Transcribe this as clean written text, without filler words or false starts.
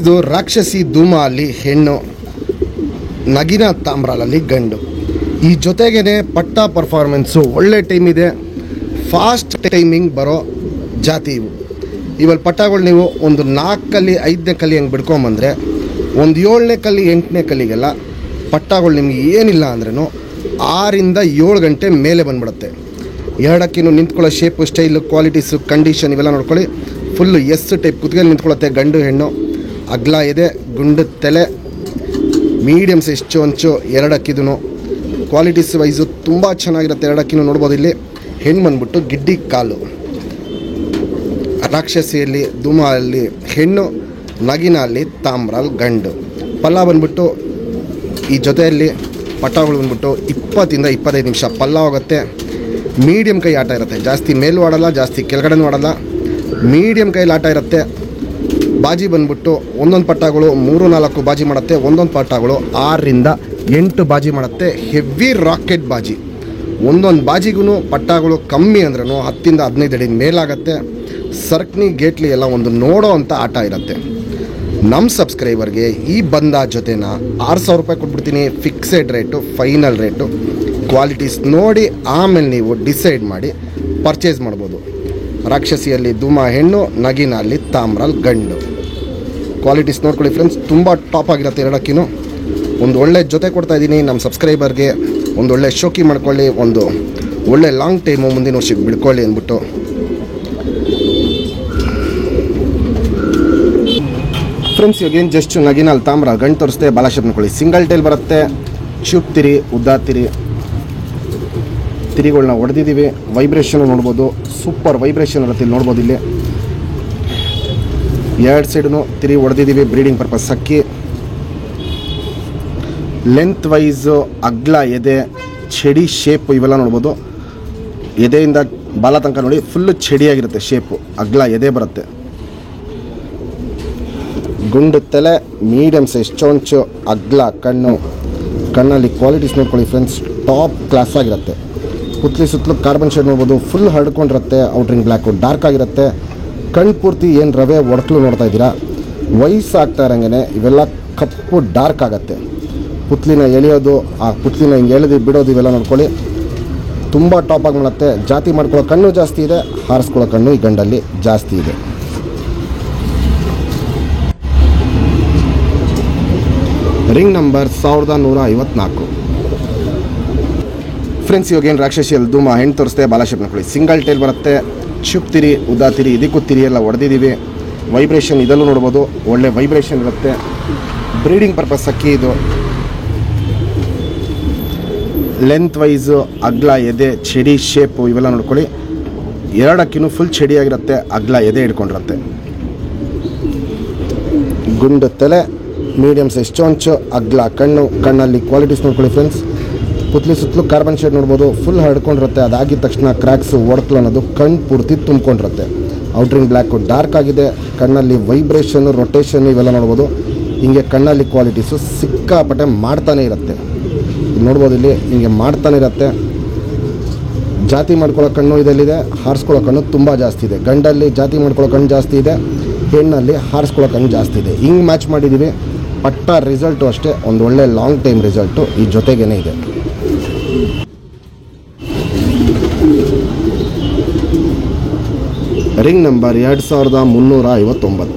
ಇದು ರಾಕ್ಷಸಿ ಧೂಮಾ ಅಲ್ಲಿ ಹೆಣ್ಣು, ನಗಿನ ತಾಮ್ರಾಲಲ್ಲಿ ಗಂಡು. ಈ ಜೊತೆಗೇನೆ ಪಟ್ಟ ಪರ್ಫಾರ್ಮೆನ್ಸು ಒಳ್ಳೆ ಟೈಮ್ ಇದೆ, ಫಾಸ್ಟ್ ಟೈಮಿಂಗ್ ಬರೋ ಜಾತಿ ಇವು. ಇವಲ್ಲಿ ಪಟ್ಟಗಳು ನೀವು ಒಂದು 4 ಕಲ್ಲಿ 5ನೇ ಕಲ್ಲಿ ಹಂಗೆ ಬಿಡ್ಕೊಂಬಂದರೆ ಒಂದು 7ನೇ ಕಲ್ಲಿ 8ನೇ ಕಲ್ಲಿಗೆಲ್ಲ ಪಟ್ಟಗಳು ನಿಮಗೆ ಏನಿಲ್ಲ ಅಂದ್ರೂ 6ರಿಂದ 7 ಗಂಟೆ ಮೇಲೆ ಬಂದ್ಬಿಡುತ್ತೆ. ಎರಡಕ್ಕಿನ್ನು ನಿಂತ್ಕೊಳ್ಳೋ ಶೇಪು, ಸ್ಟೈಲು, ಕ್ವಾಲಿಟೀಸು, ಕಂಡೀಷನ್ ಇವೆಲ್ಲ ನೋಡ್ಕೊಳ್ಳಿ. ಫುಲ್ಲು ಎಸ್ ಟೈಪ್ ಕುತ್ತಿಗೆಯಲ್ಲಿ ನಿಂತ್ಕೊಳ್ಳುತ್ತೆ. ಗಂಡು ಹೆಣ್ಣು, ಅಗ್ಲ ಇದೆ, ಗುಂಡು ತಲೆ, ಮೀಡಿಯಮ್ ಸೈಜ್ ಚೊಂಚು, ಎರಡಕ್ಕಿದೂ ಕ್ವಾಲಿಟೀಸ್ ವೈಸು ತುಂಬ ಚೆನ್ನಾಗಿರುತ್ತೆ. ಎರಡಕ್ಕಿನೂ ನೋಡ್ಬೋದು. ಇಲ್ಲಿ ಹೆಣ್ಣು ಬಂದ್ಬಿಟ್ಟು ಗಿಡ್ಡಿ ಕಾಲು, ರಾಕ್ಷಸಿಯಲ್ಲಿ ಧೂಮಾ ಅಲ್ಲಿ ಹೆಣ್ಣು, ನಗಿನ ಅಲ್ಲಿ ತಾಮ್ರಾಲ್ ಗಂಡು. ಪಲ್ಲ ಬಂದ್ಬಿಟ್ಟು ಈ ಜೊತೆಯಲ್ಲಿ ಪಟ್ಟಗಳು ಬಂದ್ಬಿಟ್ಟು 20ರಿಂದ 25 ನಿಮಿಷ ಪಲ್ಲ ಹೋಗುತ್ತೆ. ಮೀಡಿಯಮ್ ಕೈ ಆಟ ಇರುತ್ತೆ, ಜಾಸ್ತಿ ಮೇಲೂ ಆಡಲ್ಲ, ಜಾಸ್ತಿ ಕೆಳಗಡೆನೂ ಆಡಲ್ಲ, ಮೀಡಿಯಮ್ ಕೈಲಿ ಆಟ ಇರುತ್ತೆ. ಬಾಜಿ ಬಂದ್ಬಿಟ್ಟು ಒಂದೊಂದು ಪಟ್ಟಗಳು 3-4 ಬಾಜಿ ಮಾಡುತ್ತೆ, ಒಂದೊಂದು ಪಟ್ಟಗಳು 6ರಿಂದ 8 ಬಾಜಿ ಮಾಡುತ್ತೆ. ಹೆವಿ ರಾಕೆಟ್ ಬಾಜಿ. ಒಂದೊಂದು ಬಾಜಿಗೂ ಪಟ್ಟಗಳು ಕಮ್ಮಿ ಅಂದ್ರೂ 10ರಿಂದ 15 ಅಡಿ ಮೇಲಾಗತ್ತೆ. ಸರ್ಕ್ನಿ ಗೇಟ್ಲಿ ಎಲ್ಲ ಒಂದು ನೋಡೋ ಅಂಥ ಆಟ ಇರುತ್ತೆ. ನಮ್ಮ ಸಬ್ಸ್ಕ್ರೈಬರ್ಗೆ ಈ ಬಂದ ಜೊತೆನ 6,000 ರೂಪಾಯಿ ಕೊಟ್ಬಿಡ್ತೀನಿ. Fixed rate, final rate. Qualities ನೋಡಿ ಆಮೇಲೆ ನೀವು ಡಿಸೈಡ್ ಮಾಡಿ ಪರ್ಚೇಸ್ ಮಾಡ್ಬೋದು. ರಾಕ್ಷಸಿಯಲ್ಲಿ ಧೂಮಾ ಹೆಣ್ಣು, ನಗಿನ ಅಲ್ಲಿ ತಾಮ್ರಾಲ್ ಗಂಡು. ಕ್ವಾಲಿಟೀಸ್ ನೋಡ್ಕೊಳ್ಳಿ ಫ್ರೆಂಡ್ಸ್, ತುಂಬ ಟಾಪ್ ಆಗಿರುತ್ತೆ. ಎರಡಕ್ಕಿನೂ ಒಂದು ಒಳ್ಳೆ ಜೊತೆ ಕೊಡ್ತಾಯಿದ್ದೀನಿ ನಮ್ಮ ಸಬ್ಸ್ಕ್ರೈಬರ್ಗೆ. ಒಂದು ಒಳ್ಳೆ ಶೋಕಿ ಮಾಡ್ಕೊಳ್ಳಿ, ಒಂದು ಒಳ್ಳೆ ಲಾಂಗ್ ಟೈಮು ಮುಂದಿನ ವರ್ಷಕ್ಕೆ ಬಿಡ್ಕೊಳ್ಳಿ ಅಂದ್ಬಿಟ್ಟು. ಫ್ರೆಂಡ್ಸ್ ಇವಾಗೇನು ಜಸ್ಟ್ ನಗಿನಲ್ಲಿ ತಾಮ್ರ ಗಂಡು ತೋರಿಸ್ತೆ. ಬಾಲಾಶೇಪ್ ನೋಡ್ಕೊಳ್ಳಿ. ಸಿಂಗಲ್ ಟೈಲ್ ಬರುತ್ತೆ, ಚೂಪ್ ತಿರಿ, ಉದ್ದ ತಿರಿ, ತಿರಿಗಳನ್ನ ಹೊಡೆದಿದ್ದೀವಿ. ವೈಬ್ರೇಷನ್ ನೋಡ್ಬೋದು, ಸೂಪರ್ ವೈಬ್ರೇಷನ್ ಇರುತ್ತೆ. ಇಲ್ಲಿ ನೋಡ್ಬೋದು, ಇಲ್ಲಿ 2 ಸೈಡೂ ತಿರಿ ಹೊಡೆದಿದ್ದೀವಿ ಬ್ರೀಡಿಂಗ್ ಪರ್ಪಸ್. ಅಕ್ಕಿ ಲೆಂತ್ ವೈಸು, ಅಗ್ಲ ಎದೆ, ಚಡಿ ಶೇಪು ಇವೆಲ್ಲ ನೋಡ್ಬೋದು. ಎದೆಯಿಂದ ಬಾಲ ತನಕ ನೋಡಿ ಫುಲ್ಲು ಚಡಿಯಾಗಿರುತ್ತೆ ಶೇಪು, ಅಗ್ಲ ಎದೆ ಬರುತ್ತೆ. ಗುಂಡು ತಲೆ, ಮೀಡಿಯಮ್ ಸೈಜ್ ಚೊಂಚು, ಅಗ್ಲ ಕಣ್ಣು. ಕಣ್ಣಲ್ಲಿ ಕ್ವಾಲಿಟೀಸ್ ನೋಡ್ಕೊಳ್ಳಿ ಫ್ರೆಂಡ್ಸ್, ಟಾಪ್ ಕ್ಲಾಸ್ ಆಗಿರುತ್ತೆ. ಪುತ್ಲಿ ಸುತ್ತಲೂ ಕಾರ್ಬನ್ ಶೇಡ್ ನೋಡ್ಬೋದು, ಫುಲ್ ಹರಡ್ಕೊಂಡಿರುತ್ತೆ. ಔಟ್ರಿಂಗ್ ಬ್ಲ್ಯಾಕು ಡಾರ್ಕ್ ಆಗಿರುತ್ತೆ. ಕಣ್ಣು ಪೂರ್ತಿ ಏನು ರವೆ ಒಡಕಲು ನೋಡ್ತಾ ಇದ್ದೀರಾ. ವಯಸ್ಸಾಗ್ತಾ ಇರೋಂಗೆ ಇವೆಲ್ಲ ಕಪ್ಪು ಡಾರ್ಕ್ ಆಗುತ್ತೆ. ಪುತ್ಲಿನ ಎಳೆಯೋದು, ಆ ಪುತ್ಲಿನ ಹಿಂಗೆ ಎಳೆದು ಬಿಡೋದು ಇವೆಲ್ಲ ನೋಡ್ಕೊಳ್ಳಿ, ತುಂಬ ಟಾಪಾಗಿ ಮಾಡುತ್ತೆ. ಜಾತಿ ಮಾಡ್ಕೊಳ್ಳೋ ಕಣ್ಣು ಜಾಸ್ತಿ ಇದೆ, ಹಾರಿಸ್ಕೊಳ್ಳೋ ಕಣ್ಣು ಈ ಗಂಡಲ್ಲಿ ಜಾಸ್ತಿ ಇದೆ. Ring number 1154. ಫ್ರೆಂಡ್ಸ್ ಇವಾಗೇನು ರಾಕ್ಷಸಿಯಲ್ಲಿ ಧೂಮಾ ಹೆಣ್ಣು ತೋರಿಸ್ತೆ. ಬಾಲಾಶೇಪ್ ನೋಡ್ಕೊಳ್ಳಿ. ಸಿಂಗಲ್ ಟೈಲ್ ಬರುತ್ತೆ, ಚುಪ್ ತಿರಿ, ಉದ್ದ ತಿರಿ, ಇದಕ್ಕೂ ತಿರಿ ಎಲ್ಲ ಹೊಡೆದಿದ್ದೀವಿ. ವೈಬ್ರೇಷನ್ ಇದಲ್ಲೂ ನೋಡ್ಬೋದು, ಒಳ್ಳೆ ವೈಬ್ರೇಷನ್ ಇರುತ್ತೆ. ಬ್ರೀಡಿಂಗ್ ಪರ್ಪಸ್ ಅಕ್ಕಿ ಇದು. ಲೆಂತ್ ವೈಸು, ಅಗ್ಲ ಎದೆ, ಚಡಿ ಶೇಪು ಇವೆಲ್ಲ ನೋಡ್ಕೊಳ್ಳಿ. ಎರಡಕ್ಕಿನೂ ಫುಲ್ ಚಡಿಯಾಗಿರುತ್ತೆ, ಅಗ್ಲ ಎದೆ ಹಿಡ್ಕೊಂಡಿರುತ್ತೆ. ಗುಂಡು ತಲೆ, ಮೀಡಿಯಮ್ ಸೈಜ್ ಚೊಂಚು, ಅಗ್ಲ ಕಣ್ಣು. ಕಣ್ಣಲ್ಲಿ ಕ್ವಾಲಿಟೀಸ್ ನೋಡ್ಕೊಳ್ಳಿ ಫ್ರೆಂಡ್ಸ್. ಪುತ್ಲಿ ಸುತ್ತಲೂ ಕಾರ್ಬನ್ ಶೇಡ್ ನೋಡ್ಬೋದು, ಫುಲ್ ಹರಡ್ಕೊಂಡಿರುತ್ತೆ. ಅದಾಗಿದ ತಕ್ಷಣ ಕ್ರ್ಯಾಕ್ಸು, ಒಡಕಲು ಅನ್ನೋದು ಕಣ್ಣು ಪೂರ್ತಿ ತುಂಬಿಕೊಂಡಿರುತ್ತೆ. ಔಟ್ರಿಂಗ್ ಬ್ಲ್ಯಾಕು ಡಾರ್ಕ್ ಆಗಿದೆ. ಕಣ್ಣಲ್ಲಿ ವೈಬ್ರೇಷನ್ನು, ರೊಟೇಷನ್ನು ಇವೆಲ್ಲ ನೋಡ್ಬೋದು. ಹಿಂಗೆ ಕಣ್ಣಲ್ಲಿ ಕ್ವಾಲಿಟೀಸು ಸಿಕ್ಕಾಪಟ್ಟೆ ಮಾಡ್ತಾನೆ ಇರುತ್ತೆ. ನೋಡ್ಬೋದು, ಇಲ್ಲಿ ಹಿಂಗೆ ಮಾಡ್ತಾನೆ ಇರುತ್ತೆ. ಜಾತಿ ಮಾಡ್ಕೊಳ್ಳೋ ಕಣ್ಣು ಇದೆಲ್ಲಿದೆ, ಹಾರಿಸ್ಕೊಳ್ಳೋ ಕಣ್ಣು ತುಂಬ ಜಾಸ್ತಿ ಇದೆ. ಗಂಡಲ್ಲಿ ಜಾತಿ ಮಾಡ್ಕೊಳ್ಳೋ ಕಣ್ಣು ಜಾಸ್ತಿ ಇದೆ, ಹೆಣ್ಣಲ್ಲಿ ಹಾರಿಸ್ಕೊಳ್ಳೋ ಕಣ್ಣು ಜಾಸ್ತಿ ಇದೆ. ಹಿಂಗೆ ಮ್ಯಾಚ್ ಮಾಡಿದ್ದೀವಿ. ಪಟ್ಟ ರಿಸಲ್ಟು ಅಷ್ಟೇ ಒಂದು ಒಳ್ಳೆ ಲಾಂಗ್ ಟೈಮ್ ರಿಸಲ್ಟು ಈ ಜೊತೆಗೇ ಇದೆ. Ring number 2359.